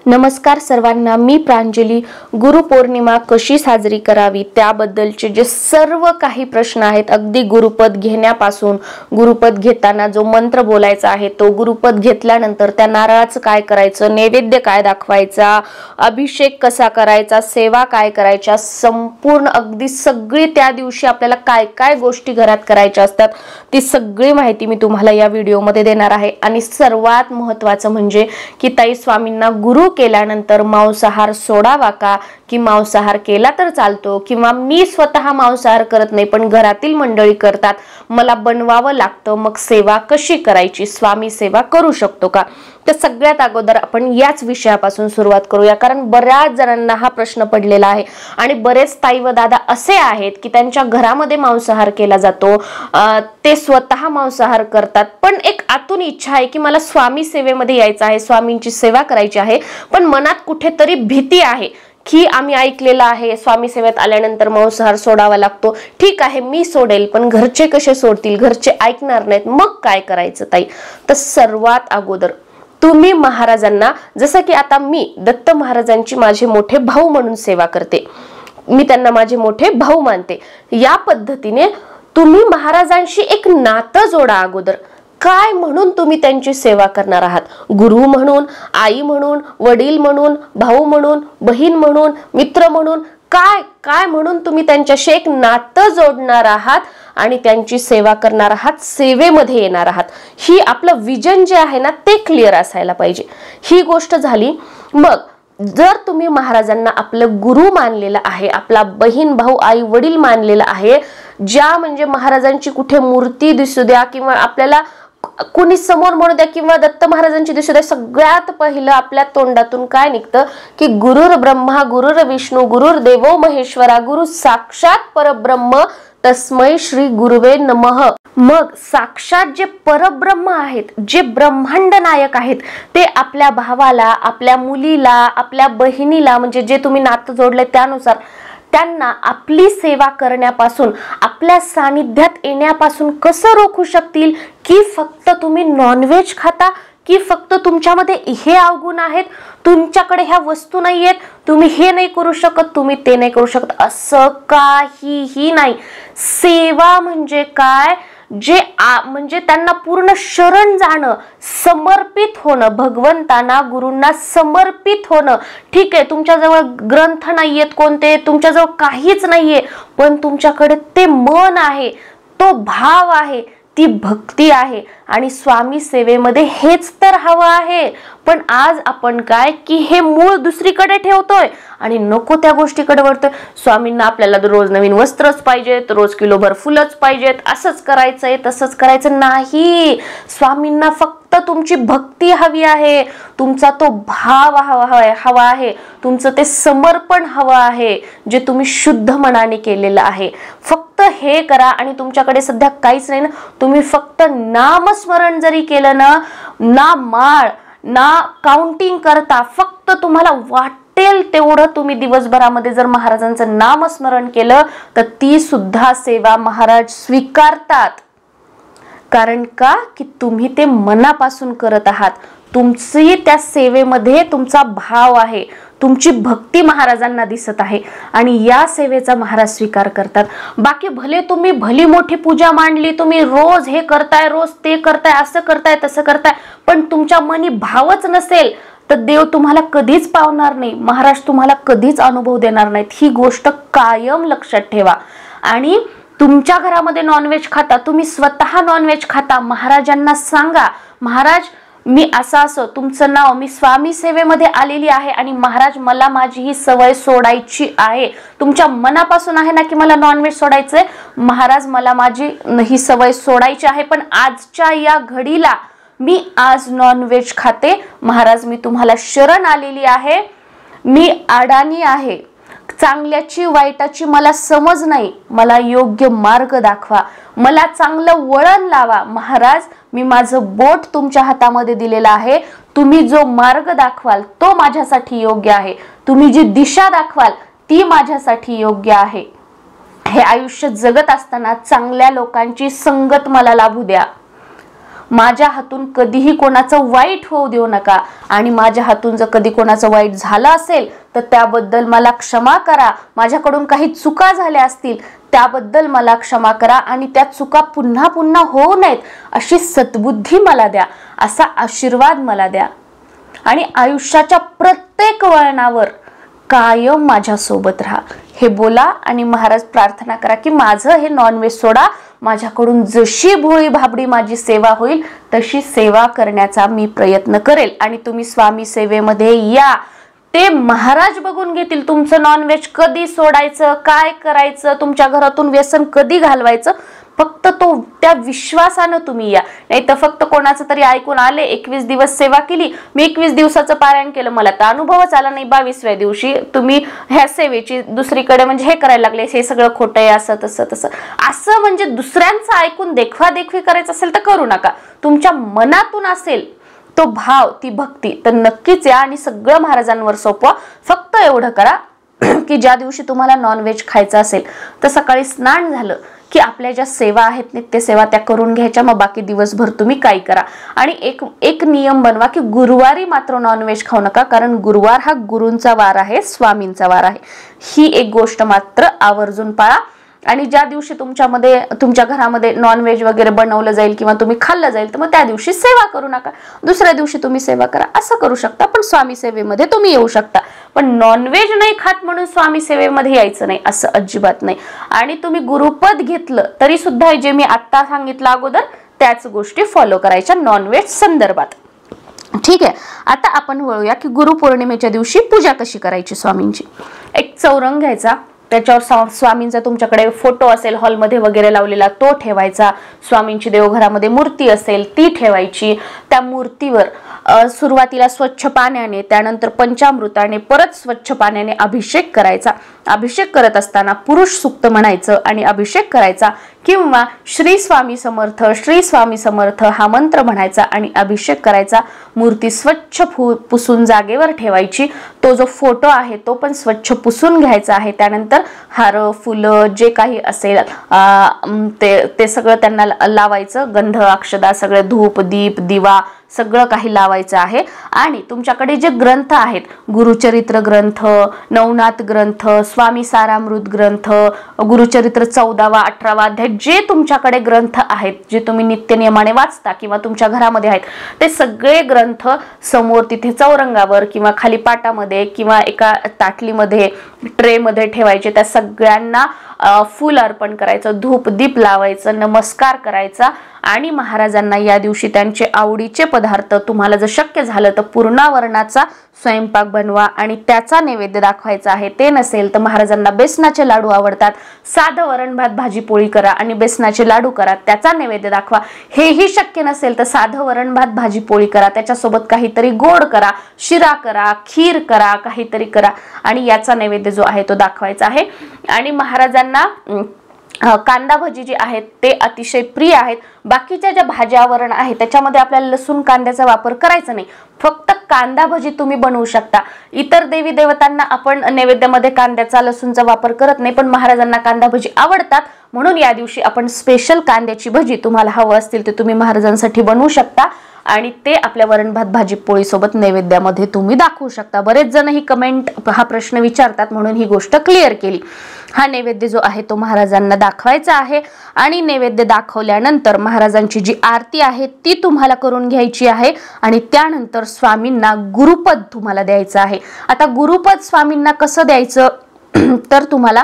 नमस्कार सर्वांना, मी प्रांजली. गुरुपौर्णिमा कशी साजरी करावी त्याबद्दलचे जे सर्व काही प्रश्न आहेत, अगदी गुरुपद घेण्यापासून, गुरुपद घेताना जो मंत्र बोलायचा आहे तो, गुरुपद घेतल्यानंतर त्या नारळाचं काय करायचं, नैवेद्य काय दाखवायचा, अभिषेक कसा करायचा, सेवा काय करायच्या, संपूर्ण अगदी सगळी त्या दिवशी आपल्याला काय काय गोष्टी घरात करायच्या असतात ती सगळी माहिती मी तुम्हाला या व्हिडिओमध्ये देणार आहे. आणि सर्वात महत्त्वाचं म्हणजे की ताई, स्वामींना गुरु केल्यानंतर मांसाहार सोडावा का, की मांसाहार केला तर चालतो, किंवा मी स्वतः मांसाहार करत नाही पण घरातील मंडळी करतात, मला बनवावं लागतं, मग सेवा कशी करायची, स्वामी सेवा करू शकतो का? तर सगळ्यात अगोदर आपण याच विषयापासून सुरुवात करूया, कारण बऱ्याच जणांना हा प्रश्न पडलेला आहे. आणि बरेच ताई व दादा असे आहेत की त्यांच्या घरामध्ये मांसाहार केला जातो, ते स्वतः मांसाहार करतात, पण एक आतून इच्छा आहे की मला स्वामी सेवेमध्ये यायचं आहे, स्वामींची सेवा करायची आहे, पण मनात कुठेतरी भीती आहे की आम्ही ऐकलेलं आहे स्वामी सेवेत आल्यानंतर मांसाहार सोडावा लागतो. ठीक आहे, मी सोडेल, पण घरचे कसे सोडतील, घरचे ऐकणार नाहीत, मग काय करायचं ताई? तर सर्वात अगोदर तुम्ही महाराजांना, जसं की आता मी दत्त महाराजांची माझे मोठे भाऊ म्हणून सेवा करते, मी त्यांना माझे मोठे भाऊ मानते, या पद्धतीने तुम्ही महाराजांशी एक नातं जोडा. अगोदर काय म्हणून तुम्ही त्यांची सेवा करणार आहात? गुरु म्हणून, आई म्हणून, वडील म्हणून, भाऊ म्हणून, बहीण म्हणून, मित्र म्हणून, काय काय म्हणून तुम्ही त्यांच्याशी एक नातं जोडणार आहात आणि त्यांची सेवा करणार आहात, सेवेमध्ये येणार आहात. ही आपलं विजन जे आहे ना ते क्लिअर असायला पाहिजे. ही गोष्ट झाली. मग जर तुम्ही महाराजांना आपलं गुरु मानलेलं आहे, आपला बहीण, भाऊ, आई, वडील मानलेलं आहे, ज्या म्हणजे महाराजांची कुठे मूर्ती दिसू द्या किंवा आपल्याला कोणी समोर म्हणू द्या किंवा दत्त महाराजांची दिसू द्या, सगळ्यात पहिलं आपल्या तोंडातून काय निघतं की गुरुर ब्रह्मा गुरुर विष्णू गुरुर देवो महेश्वरा गुरु साक्षात परब्रह्म तस्मै श्री गुरुवे नमः. मग साक्षात जे परब्रह्म आहेत, जे ब्रह्मांड नायक आहेत, ते आपल्या भावाला, आपल्या मुलीला, आपल्या बहिणीला, म्हणजे जे तुम्ही नातं जोडले त्यानुसार त्यांना आपली सेवा करण्यापासून, आपल्या सानिध्यात येण्यापासून कसं रोखू शकतील? की फक्त तुम्ही नॉनव्हेज खाता, की फक्त तुमच्यामध्ये हे अवगुण आहेत, तुमच्याकडे ह्या वस्तू नाही आहेत, तुम्ही हे नाही करू शकत, तुम्ही ते नाही करू शकत, असं काहीही नाही. सेवा म्हणजे काय? जे म्हणजे त्यांना पूर्ण शरण जाणं, समर्पित होणं, भगवंतांना, गुरूंना समर्पित होणं. ठीक आहे, तुमच्याजवळ ग्रंथ नाहीयेत कोणते, तुमच्याजवळ काहीच नाहीये, पण तुमच्याकडे ते मन आहे, तो भाव आहे, ती भक्ती आहे, आणि स्वामी सेवेमध्ये हेच तर हवं आहे. पण आज आपण काय की हे मूळ दुसरीकडे ठेवतोय आणि नको त्या गोष्टीकडे वळतोय. स्वामींना आपल्याला रोज नवीन वस्त्रच पाहिजेत, रोज किलोभर फुलंच पाहिजेत, असंच करायचंय, तसंच करायचं नाही. स्वामींना फक्त तुमची भक्ती हवी आहे, तुमचा तो भाव हवा आहे, तुमचं ते समर्पण हवं आहे, जे तुम्ही शुद्ध मनाने केलेलं आहे. फक्त हे करा. आणि तुमच्याकडे सध्या काहीच नाही ना, तुम्ही फक्त नामस्मरण जरी केलं ना, ना माळ ना काउंटिंग करता, फक्त तुम्हाला वाटेल तेवढं तुम्ही दिवसभरामध्ये जर महाराजांचं नामस्मरण केलं तर ती सुद्धा सेवा महाराज स्वीकारतात. कारण का? की तुम्ही ते मनापासून करत आहात, तुमची त्या सेवेमध्ये तुमचा भाव आहे, तुमची भक्ती महाराजांना दिसत आहे, आणि या सेवेचा महाराज स्वीकार करतात. बाकी भले तुम्ही भली मोठी पूजा मांडली, तुम्ही रोज हे करताय, रोज ते करताय, असं करताय, तसं करताय, पण तुमच्या मनी भावच नसेल तर देव तुम्हाला कधीच पावणार नाही, महाराज तुम्हाला कधीच अनुभव देणार नाहीत. ही गोष्ट कायम लक्षात ठेवा. आणि तुमच्या घरामध्ये नॉनव्हेज खाता, तुम्ही स्वतः नॉनव्हेज खाता, महाराजांना सांगा, महाराज मी असं तुमचं नाव, मी स्वामी सेवेमध्ये आलेली आहे आणि महाराज मला माझी ही सवय सोडायची आहे. तुमच्या मनापासून आहे ना की मला नॉनव्हेज सोडायचंय, महाराज मला माझी ही सवय सोडायची आहे, पण आजच्या या घडीला मी आज नॉनव्हेज खाते, महाराज मी तुम्हाला शरण आलेली आहे, मी अडाणी आहे, चांगल्याची वाईटाची मला समज नाही, मला योग्य मार्ग दाखवा, मला चांगलं वळण लावा, महाराज मी माझं बोट तुमच्या हातामध्ये दिलेलं आहे, तुम्ही जो मार्ग दाखवाल तो माझ्यासाठी योग्य आहे, तुम्ही जी दिशा दाखवाल ती माझ्यासाठी योग्य आहे. हे आयुष्य जगत असताना चांगल्या लोकांची संगत मला लाभू द्या, माझ्या हातून कधीही कोणाचं वाईट होऊ देऊ नका आणि माझ्या हातून जर कधी कोणाचं वाईट झालं असेल तर त्याबद्दल मला क्षमा करा, माझ्याकडून काही चुका झाल्या असतील त्याबद्दल मला क्षमा करा आणि त्या चुका पुन्हा पुन्हा होऊ नयेत अशी सद्बुद्धी मला द्या, असा आशीर्वाद मला द्या आणि आयुष्याच्या प्रत्येक वळणावर कायम माझ्या सोबत राहा हे बोला आणि महाराज प्रार्थना करा की माझं हे नॉनव्हेज सोडा, माझ्याकडून जशी भोळी भाबडी माझी सेवा होईल तशी सेवा करण्याचा मी प्रयत्न करेल आणि तुम्ही स्वामी सेवेमध्ये या, ते महाराज बघून घेतील तुमचं नॉनव्हेज कधी सोडायचं, काय करायचं, तुमच्या घरातून व्यसन कधी घालवायचं, फक्त तो त्या विश्वासानं तुम्ही या. नाही तर फक्त कोणाचं तरी ऐकून आले, 21 दिवस सेवा केली, मी 21 दिवसाचं पारायण केलं, मला तर अनुभवच आला नाही, 22व्या दिवशी तुम्ही ह्या सेवेची दुसरीकडे म्हणजे हे करायला लागले, हे सगळं खोटं आहे, असं तसं तसं असं म्हणजे दुसऱ्यांचं ऐकून देखवादेखवी करायचं असेल तर करू नका. तुमच्या मनातून असेल तो भाव, ती भक्ती, तर नक्कीच या आणि सगळं महाराजांवर सोपवा. फक्त एवढं करा की ज्या दिवशी तुम्हाला नॉनव्हेज खायचं असेल तर सकाळी स्नान झालं की आपल्या ज्या सेवा आहेत नित्य सेवा त्या करून घ्यायच्या, मग बाकी दिवसभर तुम्ही काय करा. आणि एक नियम बनवा की गुरुवारी मात्र नॉनव्हेज खाऊ नका, कारण गुरुवार हा गुरूंचा वार आहे, स्वामींचा वार आहे. ही एक गोष्ट मात्र आवर्जून पाळा. आणि ज्या दिवशी तुमच्या घरामध्ये नॉनव्हेज वगैरे बनवलं जाईल किंवा तुम्ही खाल्लं जाईल तर मग त्या दिवशी सेवा करू नका, दुसऱ्या दिवशी तुम्ही सेवा करा, असं करू शकता. पण स्वामी सेवेमध्ये तुम्ही येऊ शकता, पण नॉनव्हेज नाही खात म्हणून स्वामी सेवेमध्ये यायचं नाही असं अजिबात नाही. आणि तुम्ही गुरुपद घेतलं तरी सुद्धा जे मी आता सांगितलं अगोदर त्याच गोष्टी फॉलो करायच्या नॉनव्हेज संदर्भात. ठीक आहे, आता आपण वळूया की गुरुपौर्णिमेच्या दिवशी पूजा कशी करायची स्वामींची. एक चौरंग घ्यायचा, त्याच्यावर स्वामींचा तुमच्याकडे फोटो असेल हॉलमध्ये वगैरे लावलेला तो ठेवायचा, स्वामींची देवघरामध्ये मूर्ती असेल ती ठेवायची. त्या मूर्तीवर सुरुवातीला स्वच्छ पाण्याने, त्यानंतर पंचामृताने, परत स्वच्छ पाण्याने अभिषेक करायचा. अभिषेक करत असताना पुरुष सूक्त म्हणायचं आणि अभिषेक करायचा किंवा श्री स्वामी समर्थ, श्री स्वामी समर्थ हा मंत्र म्हणायचा आणि अभिषेक करायचा. मूर्ती स्वच्छ पुसून जागेवर ठेवायची. तो जो फोटो आहे तो पण स्वच्छ पुसून घ्यायचा आहे. त्यानंतर हार, फुलं जे काही असेल ते सगळं त्यांना लावायचं, गंध, अक्षदा, सगळे धूप, दीप, दिवा सगळं काही लावायचं आहे. आणि तुमच्याकडे जे ग्रंथ आहेत, गुरुचरित्र ग्रंथ, नवनाथ ग्रंथ, स्वामी सारामृत ग्रंथ, गुरुचरित्र 14वा 18वा अध्याय, जे तुमच्याकडे ग्रंथ आहेत जे तुम्ही नित्यनियमाने वाचता किंवा तुमच्या घरामध्ये आहेत ते सगळे ग्रंथ समोर तिथे चौरंगावर किंवा खाली पाटामध्ये किंवा एका ताटलीमध्ये, ट्रेमध्ये ठेवायचे. त्या सगळ्यांना फूल अर्पण करायचं, धूप दीप लावायचं, नमस्कार करायचा आणि महाराजांना या दिवशी त्यांचे आवडीचे पदार्थ, तुम्हाला जर शक्य झालं तर पूर्णावरणाचा स्वयंपाक बनवा आणि त्याचा नैवेद्य दाखवायचा आहे. ते नसेल तर महाराजांना बेसनाचे लाडू आवडतात, साधं वरण भात भाजी पोळी करा आणि बेसनाचे लाडू करा, त्याचा नैवेद्य दाखवा. हेही शक्य नसेल तर साधं वरण भात भाजी पोळी करा, त्याच्यासोबत काहीतरी गोड करा, शिरा करा, खीर करा, काहीतरी करा आणि याचा नैवेद्य जो आहे तो दाखवायचा आहे. आणि महाराजांना कांदा भजी जी आहेत ते अतिशय प्रिय आहेत. बाकीच्या ज्या भाज्या वरण आहेत त्याच्यामध्ये आपल्याला लसूण कांद्याचा वापर करायचा नाही, फक्त कांदा भजी तुम्ही बनवू शकता. इतर देवी देवतांना आपण नैवेद्यामध्ये कांद्याचा लसूणचा वापर करत नाही, पण महाराजांना कांदा भजी आवडतात म्हणून या दिवशी आपण स्पेशल कांद्याची भजी तुम्हाला हवं असतील ते तुम्ही महाराजांसाठी बनवू शकता आणि ते आपल्या वरण भात भाजी पोळी सोबत नैवेद्यामध्ये तुम्ही दाखवू शकता. बरेच जण ही कमेंट हा प्रश्न विचारतात म्हणून ही गोष्ट क्लिअर केली. हा नैवेद्य जो आहे तो महाराजांना दाखवायचा आहे आणि नैवेद्य दाखवल्यानंतर महाराजांची जी आरती आहे ती तुम्हाला करून घ्यायची आहे आणि त्यानंतर स्वामींना गुरुपद तुम्हाला द्यायचं आहे. आता गुरुपद स्वामींना कसं द्यायचं तर तुम्हाला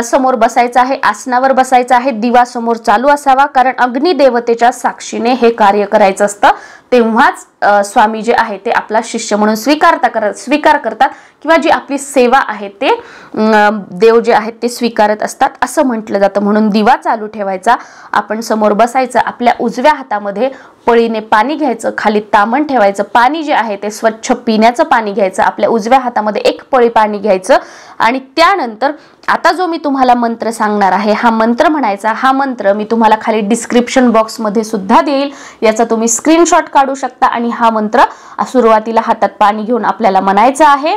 समोर बसायचं आहे, आसनावर बसायचं आहे, दिवा समोर चालू असावा, कारण अग्निदेवतेच्या साक्षीने हे कार्य करायचं असतं. तेव्हाच स्वामी जे आहे ते आपला शिष्य म्हणून स्वीकार करतात किंवा जी आपली सेवा आहे ते देव जे आहेत ते स्वीकारत असतात असं म्हटलं जातं. म्हणून दिवा चालू ठेवायचा, आपण समोर बसायचं, आपल्या उजव्या हातामध्ये पळीने पाणी घ्यायचं, खाली तामण ठेवायचं, पाणी जे आहे ते स्वच्छ पिण्याचं पाणी घ्यायचं, आपल्या उजव्या हातामध्ये एक पळी पाणी घ्यायचं आणि त्यानंतर आता जो मी तुम्हाला मंत्र सांगणार आहे हा मंत्र म्हणायचा. हा मंत्र मी तुम्हाला खाली डिस्क्रिप्शन बॉक्स मध्ये सुद्धा देईल, याचा तुम्ही स्क्रीनशॉट काढू शकता आणि हा मंत्र सुरुवातीला हातात पाणी घेऊन आपल्याला म्हणायचा आहे.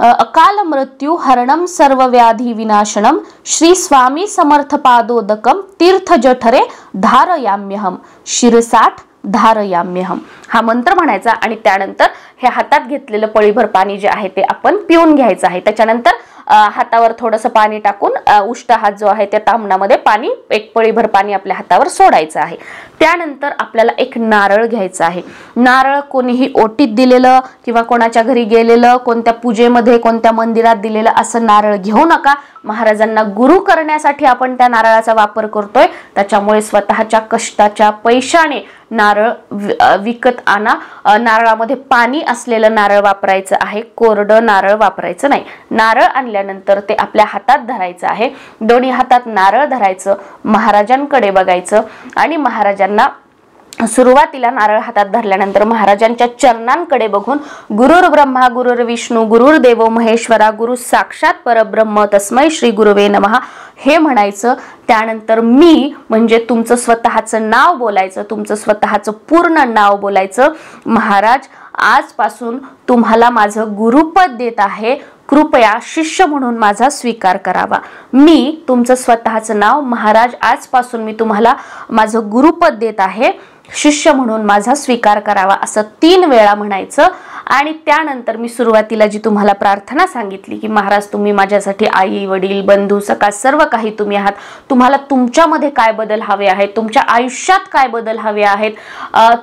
अकाल मृत्यू हरणम सर्व व्याधी विनाशनम श्री स्वामी समर्थ पादोदकम तीर्थ जठरे धारयाम्यहम शिरसाठ धारयाम्यहम हा मंत्र म्हणायचा आणि त्यानंतर हे हातात घेतलेलं पळीभर पाणी जे आहे ते आपण पिऊन घ्यायचं आहे। त्याच्यानंतर हातावर थोडंसं पाणी टाकून उष्ट हात जो आहे त्या तांबणामध्ये पाणी एक पळीभर पाणी आपल्या हातावर सोडायचं आहे। त्यानंतर आपल्याला एक नारळ घ्यायचा आहे। नारळ कोणीही ओटीत दिलेलं किंवा कोणाच्या घरी गेलेलं, कोणत्या पूजेमध्ये कोणत्या मंदिरात दिलेलं असं नारळ घेऊ नका। महाराजांना गुरु करण्यासाठी आपण त्या नारळाचा वापर करतोय, त्याच्यामुळे स्वतःच्या कष्टाच्या पैशाने नारळ विकत आणा। नारळामध्ये पाणी असलेलं नारळ वापरायचं आहे, कोरडं नारळ वापरायचं नाही। नारळ आणल्यानंतर ते आपल्या हातात धरायचं आहे, दोन्ही हातात नारळ धरायचं, महाराजांकडे बघायचं आणि महाराजांना सुरुवातीला नारळ हातात धरल्यानंतर महाराजांच्या चरणांकडे बघून गुरुर ब्रह्मा गुरुर विष्णू गुरुर देवो महेश्वरा गुरु साक्षात परब्रह्म तस्मै श्री गुरुवे नमः हे म्हणायचं। त्यानंतर मी म्हणजे तुमचं स्वतःचं नाव बोलायचं, तुमचं स्वतःचं पूर्ण नाव बोलायचं। महाराज आजपासून तुम्हाला माझं गुरुपद देत आहे, कृपया शिष्य म्हणून माझा स्वीकार करावा। मी तुमचं स्वतःचं नाव महाराज आजपासून मी तुम्हाला माझं गुरुपद देत आहे, शिष्य म्हणून माझा स्वीकार करावा असं 3 वेळा म्हणायचं। आणि त्यानंतर मी सुरुवातीला जी तुम्हाला प्रार्थना सांगितली की महाराज तुम्ही माझ्यासाठी आई वडील बंधू सखा सर्व काही तुम्ही आहात, तुम्हाला तुमच्यामध्ये काय बदल हवे आहेत, तुमच्या आयुष्यात काय बदल हवे आहेत,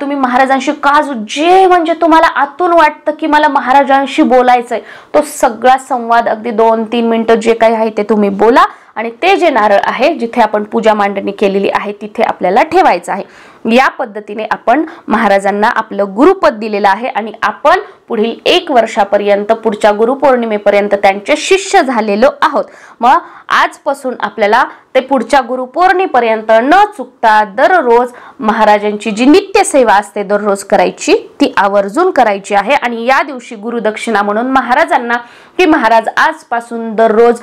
तुम्ही महाराजांशी का जे म्हणजे तुम्हाला आतून वाटतं की मला महाराजांशी बोलायचंय तो सगळा संवाद अगदी 2-3 मिनिटं जे काही आहे ते तुम्ही बोला आणि ते जे नारळ आहे जिथे आपण पूजा मांडणी केलेली आहे तिथे आपल्याला ठेवायचं आहे। या पद्धतीने आपण महाराजांना आपलं गुरुपद दिलेलं आहे आणि आपण पुढील 1 वर्षापर्यंत पुढच्या गुरुपौर्णिमेपर्यंत त्यांचे शिष्य झालेलो आहोत। मग आजपासून आपल्याला ते पुढच्या गुरुपौर्णिमेपर्यंत न चुकता दररोज महाराजांची जी नित्य सेवा असते दररोज करायची ती आवर्जून करायची आहे। आणि या दिवशी गुरुदक्षिणा म्हणून महाराजांना की महाराज आजपासून दररोज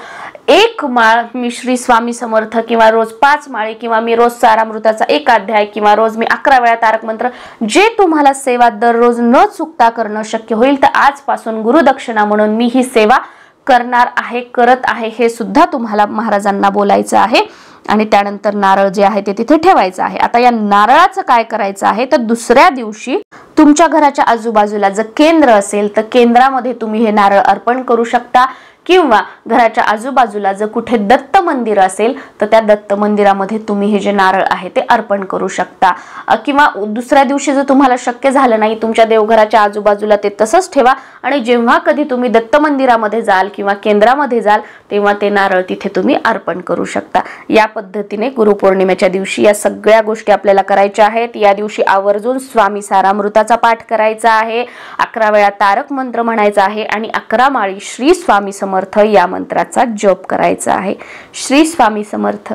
1 माळ मी श्री स्वामी समर्थ किंवा रोज 5 माळे किंवा मी रोज सारामृताचा 1 अध्याय किंवा रोज मी 11 वेळा तारक मंत्र जे तुम्हाला सेवा दररोज न चुकता करणं शक्य होईल तर आजपासून गुरुदक्षिणा म्हणून मी ही सेवा करणार आहे करत आहे हे सुद्धा तुम्हाला महाराजांना बोलायचं आहे। आणि त्यानंतर नारळ जे आहे ते तिथे ठेवायचं आहे। आता या नारळाचं काय करायचं आहे तर दुसऱ्या दिवशी तुमच्या घराच्या आजूबाजूला जर केंद्र असेल तर केंद्रामध्ये तुम्ही हे नारळ अर्पण करू शकता किंवा घराच्या आजूबाजूला जर कुठे दत्त मंदिर असेल तर त्या दत्त मंदिरामध्ये तुम्ही हे जे नारळ आहे ते अर्पण करू शकता। किंवा दुसऱ्या दिवशी जर तुम्हाला शक्य झालं नाही तुमच्या देवघराच्या आजूबाजूला ते तसंच ठेवा आणि जेव्हा कधी तुम्ही दत्त मंदिरामध्ये जाल किंवा केंद्रामध्ये जाल तेव्हा ते नारळ तिथे तुम्ही अर्पण करू शकता। या पद्धतीने गुरुपौर्णिमेच्या दिवशी या सगळ्या गोष्टी आपल्याला करायच्या आहेत। या दिवशी आवर्जून स्वामी सारामृताचा पाठ करायचा आहे, 11 वेळा तारक मंत्र म्हणायचा आहे आणि 11 माळी श्री स्वामी समर्थ या मंत्राचा जप करायचा आहे। श्री स्वामी समर्थ।